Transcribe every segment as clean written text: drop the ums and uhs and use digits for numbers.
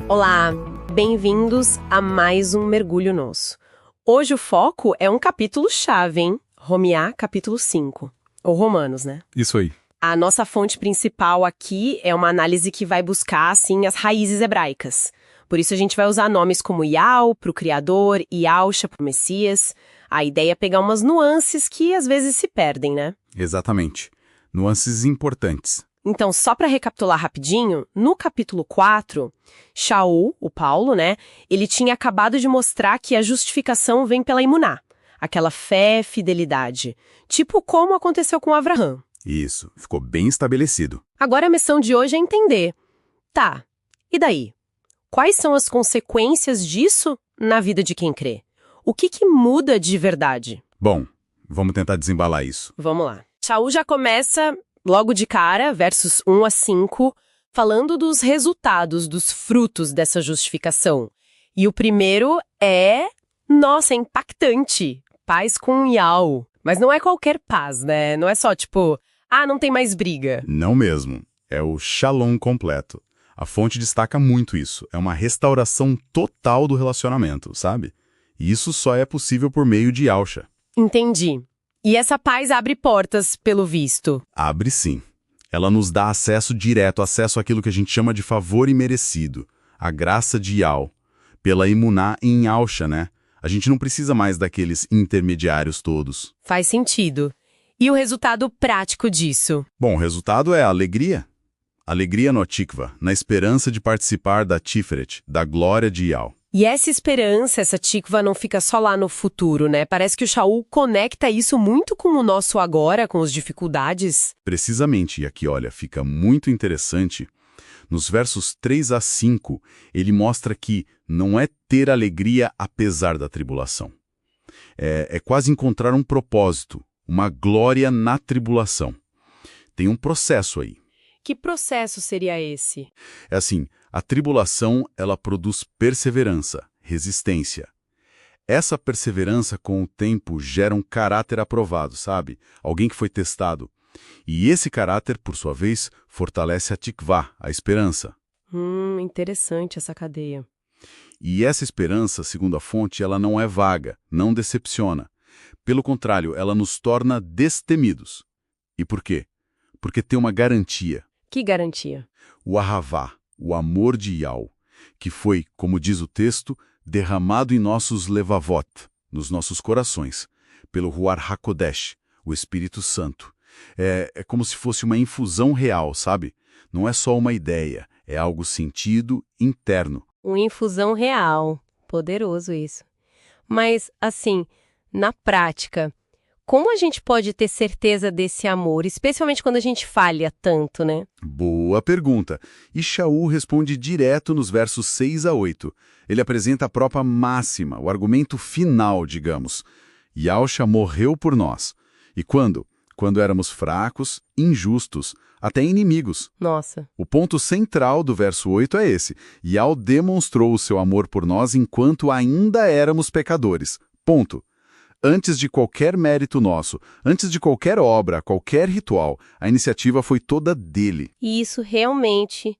Olá, bem-vindos a mais um Mergulho Nosso. Hoje o foco é um capítulo-chave, hein? Romear, capítulo 5. Ou Romanos, né? Isso aí. A nossa fonte principal aqui é uma análise que vai buscar, assim, as raízes hebraicas. Por isso a gente vai usar nomes como Yao para o Criador e Yausha para o Messias. A ideia é pegar umas nuances que às vezes se perdem, né? Exatamente. Nuances importantes. Então, só para recapitular rapidinho, no capítulo 4, Shaul, o Paulo, né, ele tinha acabado de mostrar que a justificação vem pela imuná, aquela fé, fidelidade, tipo como aconteceu com Avraham. Isso, ficou bem estabelecido. Agora a missão de hoje é entender, tá, e daí? Quais são as consequências disso na vida de quem crê? O que muda de verdade? Bom, vamos tentar desembalar isso. Vamos lá. Shaul já começa logo de cara, versos 1 a 5, falando dos resultados, dos frutos dessa justificação. E o primeiro é, nossa, é impactante, paz com Yao. Mas não é qualquer paz, né? Não é só tipo, não tem mais briga. Não mesmo. É o Shalom completo. A fonte destaca muito isso. É uma restauração total do relacionamento, sabe? E isso só é possível por meio de Yausha. Entendi. E essa paz abre portas, pelo visto. Abre sim. Ela nos dá acesso direto, acesso àquilo que a gente chama de favor imerecido, a graça de Yao, pela imuná em Yausha, né? A gente não precisa mais daqueles intermediários todos. Faz sentido. E o resultado prático disso? Bom, o resultado é a alegria. Alegria no Tikva, na esperança de participar da Tiferet, da glória de Yao. E essa esperança, essa tikva, não fica só lá no futuro, né? Parece que o Shaul conecta isso muito com o nosso agora, com as dificuldades. Precisamente, e aqui, olha, fica muito interessante. Nos versos 3 a 5, ele mostra que não é ter alegria apesar da tribulação. É quase encontrar um propósito, uma glória na tribulação. Tem um processo aí. Que processo seria esse? É assim, a tribulação, ela produz perseverança, resistência. Essa perseverança, com o tempo, gera um caráter aprovado, sabe? Alguém que foi testado. E esse caráter, por sua vez, fortalece a tikvá, a esperança. Interessante essa cadeia. E essa esperança, segundo a fonte, ela não é vaga, não decepciona. Pelo contrário, ela nos torna destemidos. E por quê? Porque tem uma garantia. Que garantia? O ahavá, o amor de Yao, que foi, como diz o texto, derramado em nossos levavot, nos nossos corações, pelo Ruach HaKodesh, o Espírito Santo. É como se fosse uma infusão real, sabe? Não é só uma ideia, é algo sentido, interno. Uma infusão real. Poderoso isso. Mas, assim, na prática, como a gente pode ter certeza desse amor, especialmente quando a gente falha tanto, né? Boa pergunta. E Shaul responde direto nos versos 6 a 8. Ele apresenta a própria máxima, o argumento final, digamos. Yausha morreu por nós. E quando? Quando éramos fracos, injustos, até inimigos. Nossa. O ponto central do verso 8 é esse. Yao demonstrou o seu amor por nós enquanto ainda éramos pecadores. Ponto. Antes de qualquer mérito nosso, antes de qualquer obra, qualquer ritual, a iniciativa foi toda dele. E isso realmente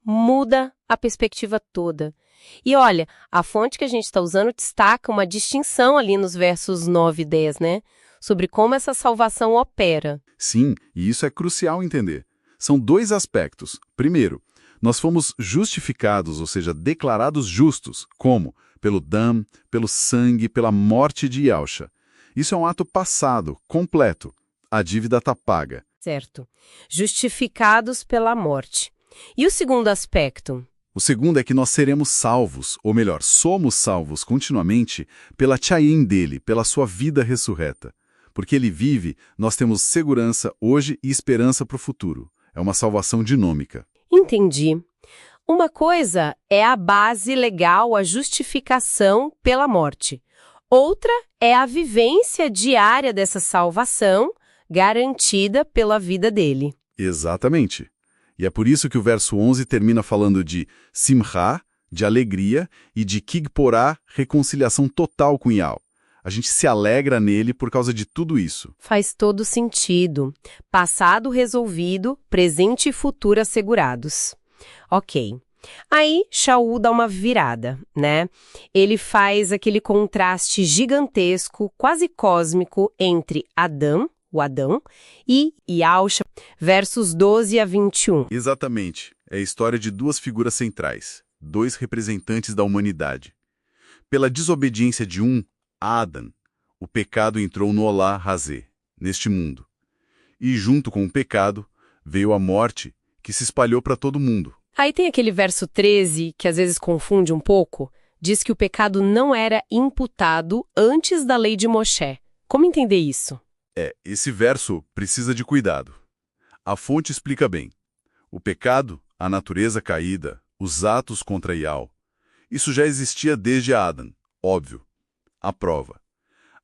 muda a perspectiva toda. E olha, a fonte que a gente está usando destaca uma distinção ali nos versos 9 e 10, né? Sobre como essa salvação opera. Sim, e isso é crucial entender. São dois aspectos. Primeiro, nós fomos justificados, ou seja, declarados justos. Como? Pelo dam, pelo sangue, pela morte de Yausha. Isso é um ato passado, completo. A dívida está paga. Certo. Justificados pela morte. E o segundo aspecto? O segundo é que nós seremos salvos, ou melhor, somos salvos continuamente pela Tchayin dele, pela sua vida ressurreta. Porque ele vive, nós temos segurança hoje e esperança para o futuro. É uma salvação dinâmica. Entendi. Uma coisa é a base legal, a justificação pela morte. Outra é a vivência diária dessa salvação, garantida pela vida dele. Exatamente. E é por isso que o verso 11 termina falando de simcha, de alegria, e de kigporá, reconciliação total com Yao. A gente se alegra nele por causa de tudo isso. Faz todo sentido. Passado resolvido, presente e futuro assegurados. Ok. Aí, Shaul dá uma virada, né? Ele faz aquele contraste gigantesco, quase cósmico, entre Adão, o Adão, e Yausha, versos 12 a 21. Exatamente. É a história de duas figuras centrais, dois representantes da humanidade. Pela desobediência de um, Adam, o pecado entrou no Olá Hazé, neste mundo. E junto com o pecado, veio a morte, que se espalhou para todo mundo. Aí tem aquele verso 13, que às vezes confunde um pouco, diz que o pecado não era imputado antes da lei de Moshe. Como entender isso? Esse verso precisa de cuidado. A fonte explica bem. O pecado, a natureza caída, os atos contra Yahweh, isso já existia desde Adão, óbvio. A prova.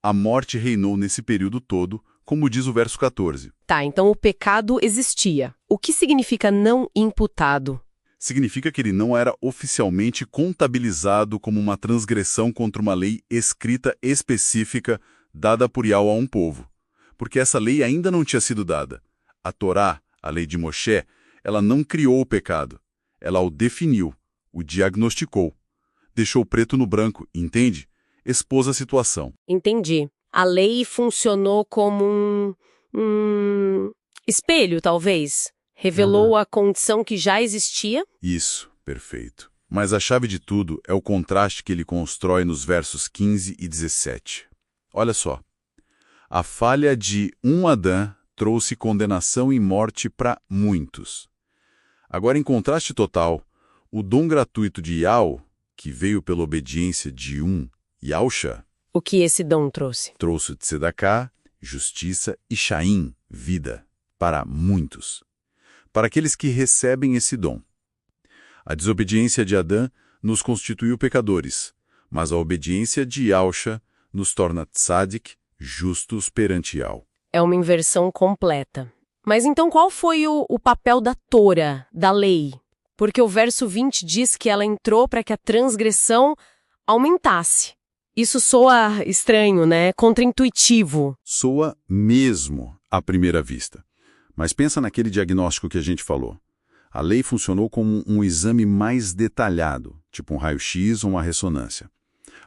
A morte reinou nesse período todo, como diz o verso 14. Tá, então o pecado existia. O que significa não imputado? Significa que ele não era oficialmente contabilizado como uma transgressão contra uma lei escrita específica dada por Yahweh a um povo, porque essa lei ainda não tinha sido dada. A Torá, a lei de Moshe, ela não criou o pecado, ela o definiu, o diagnosticou, deixou preto no branco, entende? Expôs a situação. Entendi. A lei funcionou como um espelho, talvez. Revelou a condição que já existia? Isso, perfeito. Mas a chave de tudo é o contraste que ele constrói nos versos 15 e 17. Olha só. A falha de um Adão trouxe condenação e morte para muitos. Agora, em contraste total, o dom gratuito de Yahweh, que veio pela obediência de um, Yausha, O que esse dom trouxe? trouxe Tzedaká, justiça e Shaim, vida, para muitos. Para aqueles que recebem esse dom. A desobediência de Adão nos constituiu pecadores, mas a obediência de Yausha nos torna tzadik, justos perante Yahweh. É uma inversão completa. Mas então qual foi o papel da Tora, da lei? Porque o verso 20 diz que ela entrou para que a transgressão aumentasse. Isso soa estranho, né? Contraintuitivo. Soa mesmo à primeira vista. Mas pensa naquele diagnóstico que a gente falou. A lei funcionou como um exame mais detalhado, tipo um raio-x ou uma ressonância.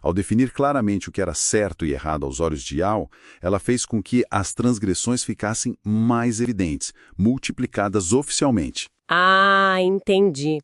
Ao definir claramente o que era certo e errado aos olhos de Yahweh, ela fez com que as transgressões ficassem mais evidentes, multiplicadas oficialmente. Ah, entendi.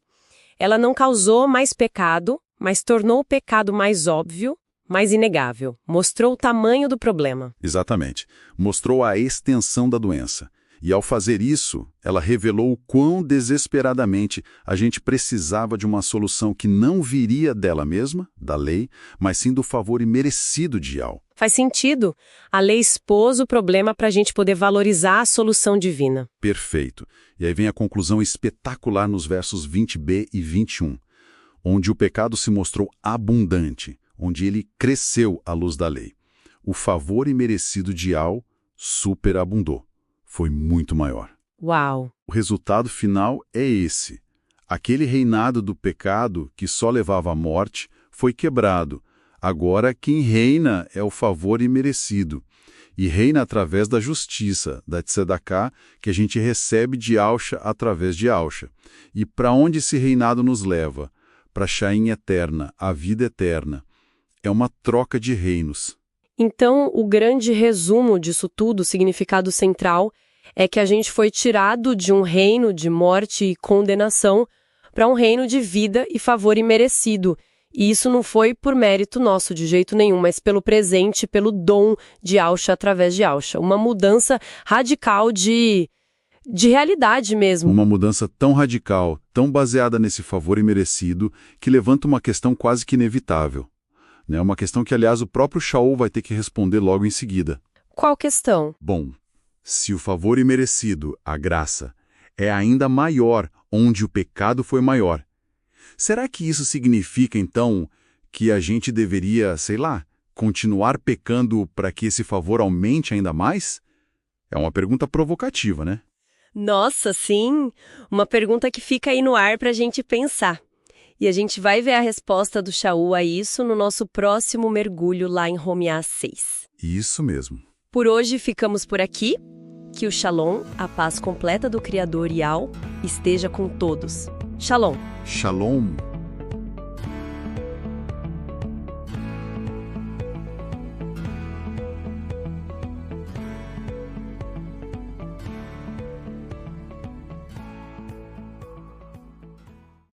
Ela não causou mais pecado, mas tornou o pecado mais óbvio, mais inegável. Mostrou o tamanho do problema. Exatamente. Mostrou a extensão da doença. E ao fazer isso, ela revelou o quão desesperadamente a gente precisava de uma solução que não viria dela mesma, da lei, mas sim do favor imerecido de Yahweh. Faz sentido. A lei expôs o problema para a gente poder valorizar a solução divina. Perfeito. E aí vem a conclusão espetacular nos versos 20b e 21, onde o pecado se mostrou abundante, onde ele cresceu à luz da lei. O favor imerecido de Yahweh superabundou. Foi muito maior. Uau! O resultado final é esse. Aquele reinado do pecado que só levava à morte foi quebrado. Agora quem reina é o favor imerecido. E reina através da justiça, da tzedaká, que a gente recebe de Yausha através de Yausha. E para onde esse reinado nos leva? Para a Shaim eterna, a vida eterna. É uma troca de reinos. Então, o grande resumo disso tudo, o significado central, é que a gente foi tirado de um reino de morte e condenação para um reino de vida e favor imerecido. E isso não foi por mérito nosso de jeito nenhum, mas pelo presente, pelo dom de Yausha através de Yausha. Uma mudança radical de realidade mesmo. Uma mudança tão radical, tão baseada nesse favor imerecido, que levanta uma questão quase que inevitável. É uma questão que, aliás, o próprio Shaul vai ter que responder logo em seguida. Qual questão? Bom, se o favor imerecido, a graça, é ainda maior onde o pecado foi maior, será que isso significa, então, que a gente deveria, sei lá, continuar pecando para que esse favor aumente ainda mais? É uma pergunta provocativa, né? Nossa, sim! Uma pergunta que fica aí no ar para a gente pensar. E a gente vai ver a resposta do Shaul a isso no nosso próximo mergulho lá em Romeá 6. Isso mesmo. Por hoje ficamos por aqui. Que o Shalom, a paz completa do Criador Yahweh, esteja com todos. Shalom. Shalom.